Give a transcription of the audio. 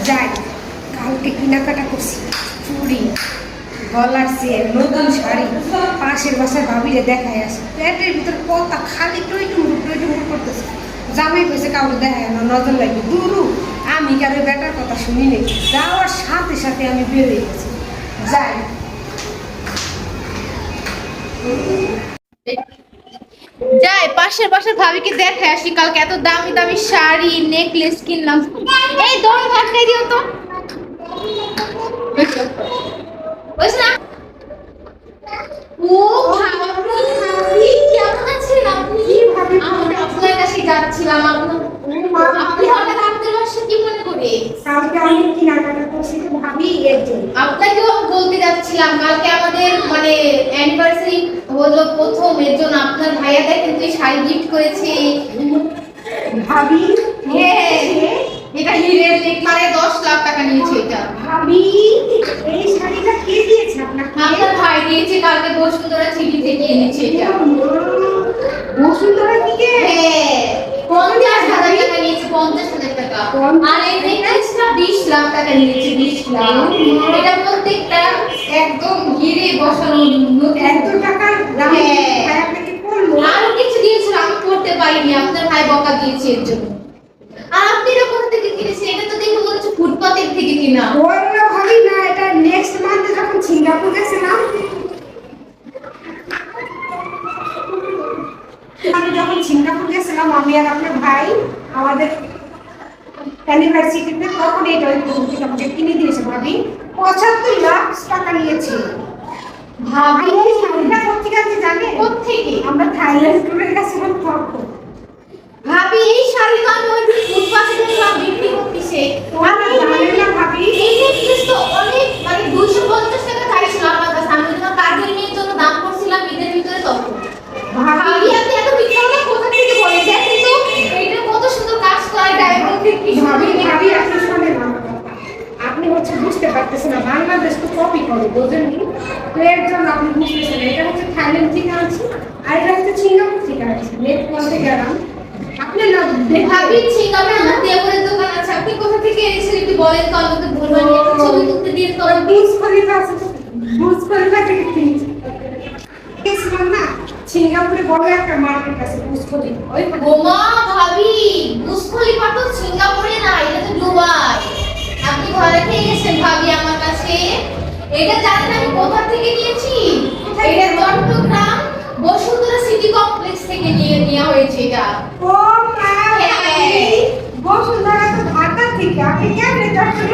যাই, কালকে কেনাকাটা করছি, চুড়ি, গলার চেন, নতুন শাড়ি, পাশের বাসায় ভাবিরে দেখায় আসে, পেটের ভিতরে কথা খালি টইটুমুর করতেছে। জামাই কইছে কাউকে দেখায় না, নজর লাগবে দূরু। আমি কারো বেটার কথা শুনি নেই, যাওয়ার সাথে সাথে আমি বেরিয়ে গেছি। যাই, যাই পাশের বাসার ভাবিকে দেখে আসি, কালকে এত দামি দামি শাড়ি নেকলেস কিনলাম। এই দরজা আটকাই দিও তো। বুঝছ না? ও ভাবি কেমন আছেন আপনি? আমি আপনার কাছে যাচ্ছিলাম। আপনি হঠাৎ আপনার বাসা কি মনে করে? কালকে আমি কেনাকাটা করছি তো ভাবি এর জন্য। আপনাকেও বলতে যাচ্ছিলাম, কালকে আমাদের মানে অ্যানিভার্সারি হলো প্রথম, এর জন্য আপনার ভাইয়াটা কিন্তু শাড়ি গিফট করেছে। ভাবি হ্যাঁ, এটা হিরের নেকলেস, 10 লাখ টাকা নিয়েছে এটা। ভাবি এই শাড়িটা কে দিয়েছে আপনাকে? আপনার ভাই দিয়েছে, কালকে বসুন্ধরা সিটি থেকে এনেছে এটা। বসুন্ধরা থেকে? হ্যাঁ, 50,000 টাকা নিয়েছে, 50,000 টাকা। আর এই নেকলেসটা 20 লাখ টাকা নিয়েছে, 20 লাখ। এটা প্রত্যেকটা একদম হিরে বসানো। এত টাকার দাম হ্যাঁ। ভাই আপনাকে পড়লো? আরো কিছু দিয়েছিল, আমি করতে পারিনি, আপনার ভাই বকা দিয়েছে এর জন্য। আর আপনি এটা কোথা থেকে কিনেছেন? এটা তো দেখে মনে হচ্ছে ফুটপাতের থেকে কিনা। ওরা ভাবি না, এটা নেক্সট মান্থে যখন সিঙ্গাপুর গেছিলাম, আমি যখন সিঙ্গাপুর গেছিলাম, আমি আর আপনার ভাই আমাদের ইউনিভার্সিটিতে, তখন এটা ওই থেকে আমাকে কিনে দিয়েছে ভাবি। 75 লাখ টাকা নিয়েছে। ভাবি এই শাড়িটা কোথেকে আছে জানেন? কোত্থেকে? আমরা থাইল্যান্ড ট্যুরে গেছিলাম তখন। ভাবি এই শাড়ি তো আমি ওই ফুটপাতে দেখলাম বিক্রি করতেছে। আমি জানি না ভাবি। এই নেকলেস তো অনেক মানে 250 টাকা চাইছিল আমার কাছে। আমি যখন কাজের মেয়ের জন্য দাম করছিলাম ঈদের ভিতরে তখন। ভাবি আপনি এত মিথ্যা কথা কোথা থেকে বলেন? দেখেন তো এটা কত সুন্দর কাজ করা, ডায়মন্ড থেকে কি ভাবি সুন্দর। ভাবি আপনি শোনেন আমার কথা। আপনি হচ্ছে বুঝতে পারতেছেন না, বাংলাদেশ তো কপি করে, বোঝেননি তো, এর জন্য আপনি বুঝতেছেন। এটা হচ্ছে থাইল্যান্ড থেকে আনছি, আর এটা হচ্ছে সিঙ্গাপুর থেকে আনছি। নেট করতে গেলাম, আপনি না ভাবি সিঙ্গাপুরে আমার দেবরের দোকান আছে, আপনি কোথা থেকে এনেছেন একটু বলেন তো, আমাকে বলবেন। একটা ছবি তুলতে দিয়ে তো। বুজ খলিফা আছে তো, বুজ খলিফা থেকে কিনেছি। গেছিলাম না সিঙ্গাপুরে, বড় একটা মার্কেট আছে বুজ খলিফা, ওই ওমা ভাবি, বুর্জ খলিফা তো সিঙ্গাপুরে না, এটা তো দুবাই। আপনি ঘরে খেয়ে গেছেন ভাবি আমার কাছে। এটা জানেন আমি কোথা থেকে নিয়েছি? এটা চট্টগ্রাম বসুন্ধরা সিটি কমপ্লেক্স থেকে নেওয়া হয়েছে এটা। ও মা, বসুন্ধরা তো ঢাকা থেকে, আপনি কেমনে চট্টগ্রাম